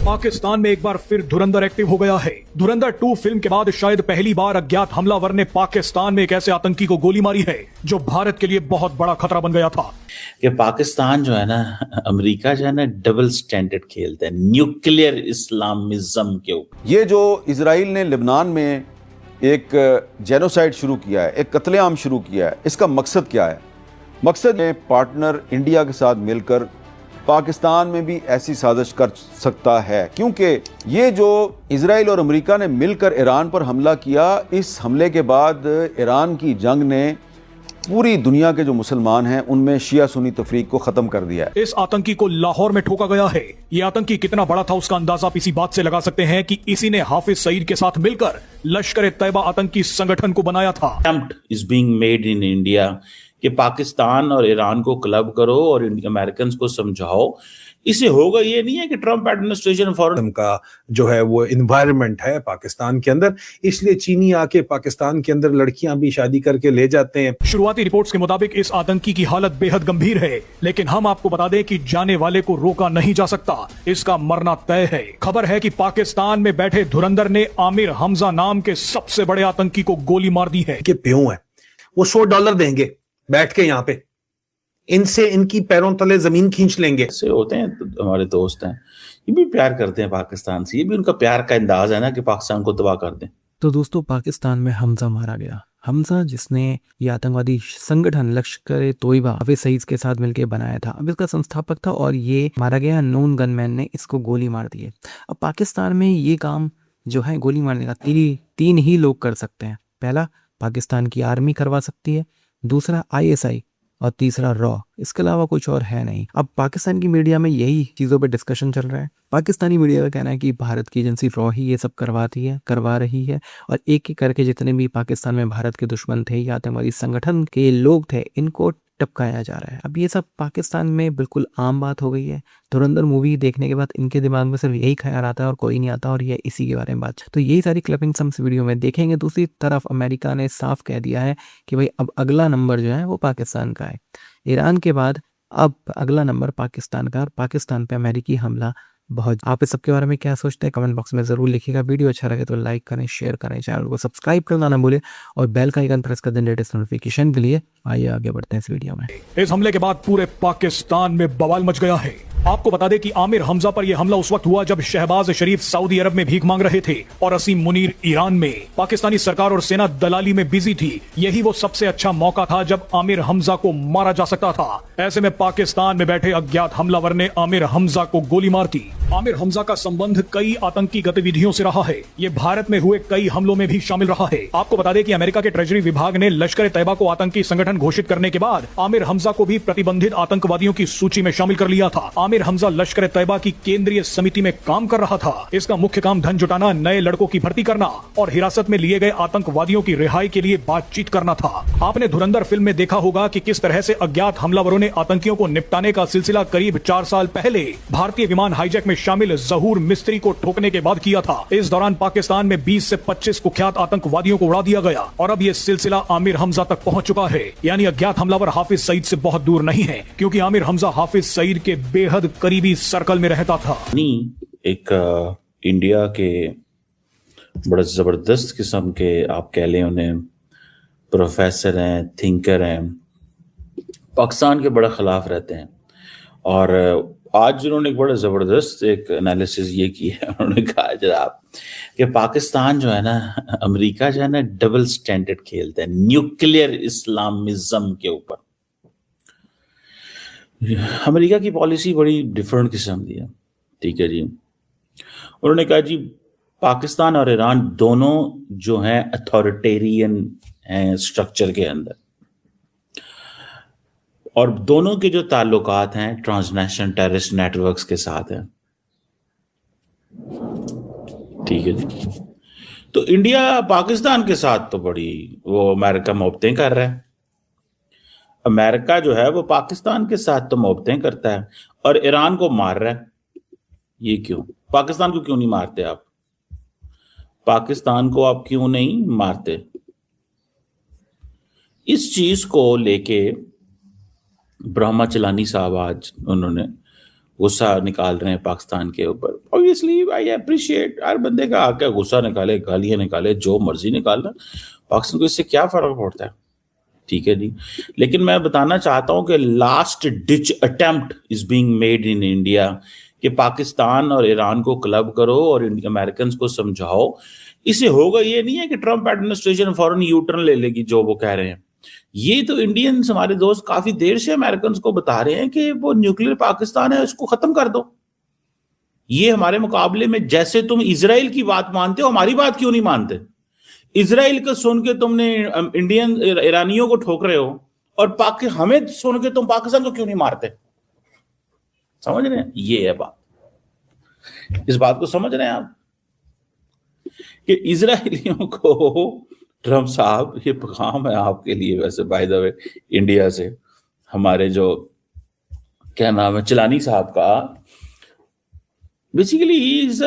पाकिस्तान में एक बार फिर धुरंधर एक्टिव हो गया है। धुरंधर 2 फिल्म के बाद शायद पहली बार अज्ञात हमलावर ने पाकिस्तान में एक ऐसे आतंकी को गोली मारी है जो भारत के लिए बहुत बड़ा खतरा बन गया था। कि पाकिस्तान जो है ना, अमेरिका जो है ना, डबल स्टैंडर्ड खेलता है न्यूक्लियर इस्लामिज्म के ऊपर। ये जो इजराइल ने लेबनान में एक जेनोसाइड शुरू किया है, एक कत्लेआम शुरू किया है, इसका मकसद क्या है? मकसद है पार्टनर इंडिया के साथ मिलकर पाकिस्तान में भी ऐसी साजिश कर सकता है, क्योंकि ये जो इजराइल और अमेरिका ने मिलकर ईरान पर हमला किया, इस हमले के बाद ईरान की जंग ने पूरी दुनिया के जो मुसलमान हैं उनमें शिया सुन्नी तफरीक को खत्म कर दिया है। इस आतंकी को लाहौर में ठोका गया है। ये आतंकी कितना बड़ा था उसका अंदाजा आप इसी बात से लगा सकते हैं कि इसी ने हाफिज सईद के साथ मिलकर लश्कर ए तैयबा आतंकी संगठन को बनाया था। Attempt is being made in India कि पाकिस्तान और ईरान को क्लब करो और अमेरिकन को समझाओ। इसे होगा ये नहीं है कि ट्रंप एडमिनिस्ट्रेशन फॉरेन का जो है वो इन्वायरमेंट है पाकिस्तान के अंदर, इसलिए चीनी आके पाकिस्तान के अंदर लड़कियां भी शादी करके ले जाते हैं। शुरुआती रिपोर्ट्स के मुताबिक इस आतंकी की हालत बेहद गंभीर है, लेकिन हम आपको बता दें कि जाने वाले को रोका नहीं जा सकता, इसका मरना तय है। खबर है कि पाकिस्तान में बैठे धुरंधर ने आमिर हमजा नाम के सबसे बड़े आतंकी को गोली मार दी है। कि प्यों है वो $100 देंगे बैठ के यहाँ पे, इनसे इनकी पैरों तले जमीन खींच लेंगे। से होते हैं तो हमारे दोस्त हैं, ये भी प्यार करते हैं पाकिस्तान से, ये भी उनका प्यार का अंदाज है ना कि पाकिस्तान को तबाह कर दें। तो दोस्तों, पाकिस्तान में हमजा मारा गया। हमजा जिसने ये आतंकवादी संगठन लश्कर ए तोयबा हाफिज सईद के साथ मिलकर बनाया था, अब इसका संस्थापक था और ये मारा गया। नोन गनमैन ने इसको गोली मार दी है। अब पाकिस्तान में ये काम जो है गोली मारने का तीन ही लोग कर सकते हैं। पहला पाकिस्तान की आर्मी करवा सकती है, दूसरा ISI और तीसरा रॉ। इसके अलावा कुछ और है नहीं। अब पाकिस्तान की मीडिया में यही चीज़ों पे डिस्कशन चल रहा है। पाकिस्तानी मीडिया का कहना है कि भारत की एजेंसी रॉ ही ये सब करवा रही है और एक एक करके जितने भी पाकिस्तान में भारत के दुश्मन थे या आतंकवादी संगठन के लोग थे, इनको टपकाया जा रहा है। अब ये सब पाकिस्तान में बिल्कुल आम बात हो गई है। धुरंधर मूवी देखने के बाद इनके दिमाग में सिर्फ यही ख्याल आता है और कोई नहीं आता, और ये इसी के बारे में बात। तो यही सारी क्लिपिंग्स हम इस वीडियो में देखेंगे। दूसरी तरफ अमेरिका ने साफ कह दिया है कि भाई अब अगला नंबर जो है वो पाकिस्तान का है। ईरान के बाद अब अगला नंबर पाकिस्तान का, और पाकिस्तान पे अमेरिकी हमला बहुत। आप इस सब के बारे में क्या सोचते हैं कमेंट बॉक्स में जरूर लिखिएगा। वीडियो अच्छा लगे तो लाइक करें, शेयर करें, चैनल को सब्सक्राइब करना ना भूलें और बेल का आइकन प्रेस कर दें लेटेस्ट नोटिफिकेशन के लिए। आइए आगे बढ़ते हैं इस वीडियो में। इस हमले के बाद पूरे पाकिस्तान में बवाल मच गया है। आपको बता दें कि आमिर हमजा पर यह हमला उस वक्त हुआ जब शहबाज शरीफ सऊदी अरब में भीख मांग रहे थे और असीम मुनीर ईरान में। पाकिस्तानी सरकार और सेना दलाली में बिजी थी। यही वो सबसे अच्छा मौका था जब आमिर हमजा को मारा जा सकता था। ऐसे में पाकिस्तान में बैठे अज्ञात हमलावर ने आमिर हमजा को गोली मार दी। आमिर हमजा का संबंध कई आतंकी गतिविधियों से रहा है। ये भारत में हुए कई हमलों में भी शामिल रहा है। आपको बता दें कि अमेरिका के ट्रेजरी विभाग ने लश्कर ए तैयबा को आतंकी संगठन घोषित करने के बाद आमिर हमजा को भी प्रतिबंधित आतंकवादियों की सूची में शामिल कर लिया था। आमिर हमजा लश्कर ए तैयबा की केंद्रीय समिति में काम कर रहा था। इसका मुख्य काम धन जुटाना, नए लड़कों की भर्ती करना और हिरासत में लिए गए आतंकवादियों की रिहाई के लिए बातचीत करना था। आपने धुरंधर फिल्म में देखा होगा कि किस तरह से अज्ञात हमलावरों ने आतंकियों को निपटाने का सिलसिला करीब 4 साल पहले भारतीय विमान हाईजैक में शामिल जहूर मिस्त्री को ठोकने के बाद किया था। इस दौरान पाकिस्तान में 20 से 25 कुख्यात आतंकवादियों को उड़ा दिया गया और अब ये सिलसिला आमिर हमजा तक पहुंच चुका है। यानी अज्ञात हमलावर हाफिज सईद से बहुत दूर नहीं है, क्योंकि आमिर हमजा हाफिज सईद के बेहद करीबी सर्कल में रहता था। एक इंडिया के बड़ा जबरदस्त किस्म के, आप कह लें उन्हें, प्रोफेसर हैं, थिंकर हैं, पाकिस्तान के बड़ा खिलाफ रहते हैं। और आज उन्होंने एक बड़ा जबरदस्त एक एनालिसिस ये किया है। उन्होंने कहा जनाब कि पाकिस्तान जो है ना, अमेरिका जो है ना, डबल स्टैंडर्ड खेलता है न्यूक्लियर इस्लामिज्म के ऊपर। अमेरिका की पॉलिसी बड़ी डिफरेंट किस्म की है, ठीक है जी। उन्होंने कहा जी पाकिस्तान और ईरान दोनों जो हैं अथॉरिटेरियन हैं स्ट्रक्चर के अंदर, और दोनों के जो ताल्लुकात हैं ट्रांसनेशनल टेररिस्ट नेटवर्क्स के साथ हैं, ठीक है जी। तो इंडिया पाकिस्तान के साथ तो बड़ी वो अमेरिका मोहब्बतें कर रहा है। अमेरिका जो है वो पाकिस्तान के साथ तो मोहब्बतें करता है और ईरान को मार रहा है। ये क्यों? पाकिस्तान को क्यों नहीं मारते आप? पाकिस्तान को आप क्यों नहीं मारते? इस चीज को लेके ब्रह्मा चलानी साहब आज उन्होंने गुस्सा निकाल रहे हैं पाकिस्तान के ऊपर। ऑब्वियसली आई अप्रिशिएट, हर बंदे का हक है गुस्सा निकाले, गालियां निकाले, जो मर्जी निकालना, पाकिस्तान को इससे क्या फर्क पड़ता है, ठीक है जी। लेकिन मैं बताना चाहता हूं कि last ditch attempt is being made in India कि पाकिस्तान और ईरान को क्लब करो और अमेरिकन को समझाओ। इसे होगा ये नहीं है कि ट्रंप एडमिनिस्ट्रेशन फौरन यू टर्न ले लेगी जो वो कह रहे हैं। ये तो इंडियंस हमारे दोस्त काफी देर से अमेरिकन को बता रहे हैं कि वो न्यूक्लियर पाकिस्तान है, उसको खत्म कर दो। ये हमारे मुकाबले में, जैसे तुम इजराइल की बात मानते हो, हमारी बात क्यों नहीं मानते? इजराइल को सुन के तुमने इंडियन ईरानियों को ठोक रहे हो, और हमें सुन के तुम पाकिस्तान को क्यों नहीं मारते? समझ रहे हैं? ये है बात। इस बात को समझ रहे हैं आप कि इजराइलियों को ट्रंप साहब, ये पैगाम है आपके लिए वैसे बाय द वे इंडिया से, हमारे जो क्या नाम है चिलानी साहब का। Basically he is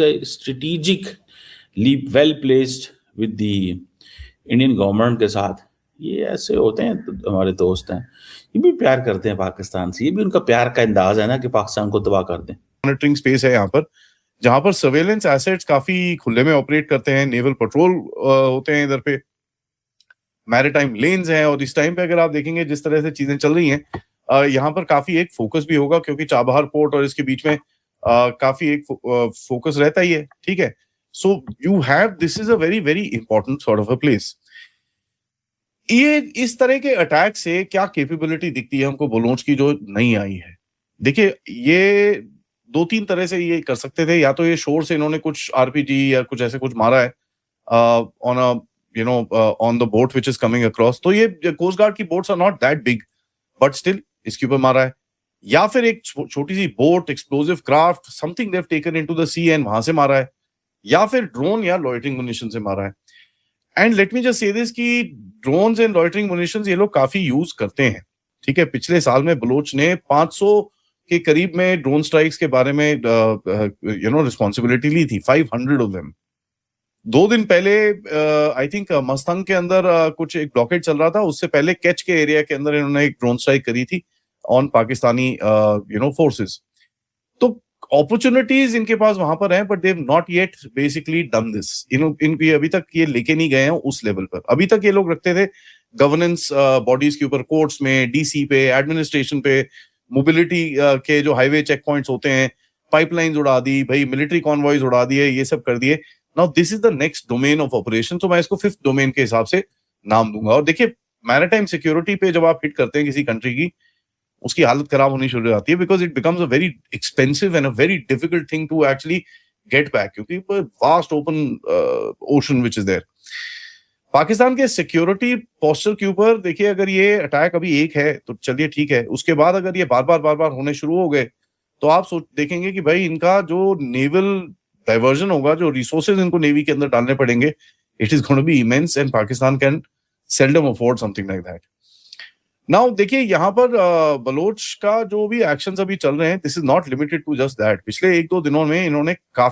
a strategically well placed with the Indian government के साथ। ये ऐसे होते हैं, तो हमारे दोस्त हैं, ये भी प्यार करते हैं पाकिस्तान से। ये भी उनका प्यार का अंदाज है ना कि पाकिस्तान को तबाह कर दें। मॉनिटरिंग स्पेस है यहाँ पर, जहां पर सर्वेलेंस एसेट्स काफी खुले में ऑपरेट करते हैं, नेवल पेट्रोल होते हैं इधर पे, मैरीटाइम लेन्स हैं। और इस टाइम पे अगर आप देखेंगे जिस तरह से चीजें चल रही हैं, यहाँ पर काफी एक फोकस भी होगा, क्योंकि चाबहार पोर्ट और इसके बीच में काफी एक फोकस रहता ही है, ठीक है। So you have, this is a very very important sort of a place. ये इस तरह के अटैक से क्या कैपेबिलिटी दिखती है हमको बलोच की, जो नहीं आई है। देखिए, ये दो तीन तरह से ये कर सकते थे। या तो ये शोर से इन्होंने कुछ आरपीजी या कुछ ऐसे कुछ मारा है on a on the boat which is coming across, तो ये कोस्ट गार्ड की boats are not that big, but still इसके ऊपर मारा है। या फिर एक छोटी सी boat, explosive craft, something they have taken into the sea and वहां से मारा है, या फिर ड्रोन या लॉइटरिंग मुनिशन से मारा है। And let me just say this कि ड्रोन्स एंड लॉइटरिंग मुनिशंस ये लोग काफी यूज करते हैं, ठीक है। पिछले साल में बलोच ने 500 के करीब में ड्रोन स्ट्राइक्स के बारे में रिस्पॉन्सिबिलिटी ली थी, 500 ऑफ देम। 2 दिन पहले आई थिंक मस्तंग के अंदर कुछ एक ब्लॉकेड चल रहा था, उससे पहले कैच के एरिया के अंदर इन्होंने एक ड्रोन स्ट्राइक करी थी ऑन पाकिस्तानी फोर्सेस। तो अपॉर्चुनिटीज इनके पास वहां पर हैं, but they have not yet basically done this. इनकी अभी तक ये लेके नहीं गए हैं उस लेवल पर। अभी तक ये लोग रखते थे गवर्नेंस बॉडीज के ऊपर, कोर्ट्स में, डीसी पे, एडमिनिस्ट्रेशन पे, मोबिलिटी के जो हाईवे चेक पॉइंट्स होते हैं, पाइपलाइंस उड़ा दी भाई, मिलिट्री कॉन्वॉयज उड़ा दिए, ये सब कर दिए। Now this is the next domain of operation, तो मैं इसको 5th डोमेन के हिसाब से नाम दूंगा। और देखिए, मैरीटाइम सिक्योरिटी पे जब आप हिट करते हैं किसी कंट्री की, उसकी हालत खराब होनी शुरू हो जाती है, because it becomes a very expensive and a very difficult thing to actually get back, क्योंकि vast open ocean which is there. Pakistan के सिक्योरिटी पोस्चर के ऊपर देखिए, अगर ये अटैक अभी एक है तो चलिए ठीक है, उसके बाद अगर ये बार बार होने शुरू हो गए, तो आप देखेंगे कि भाई इनका जो नेवल डाइवर्जन होगा, जो रिसोर्सेज इनको नेवी के अंदर डालने पड़ेंगे, it is going to be immense, and Pakistan can seldom afford something like that. Now देखिए, यहाँ पर बलोच का जो भी एक्शंस अभी चल रहे हैं, this is not limited to just that. पिछले 1-2 दिनों में इन्होंने काफी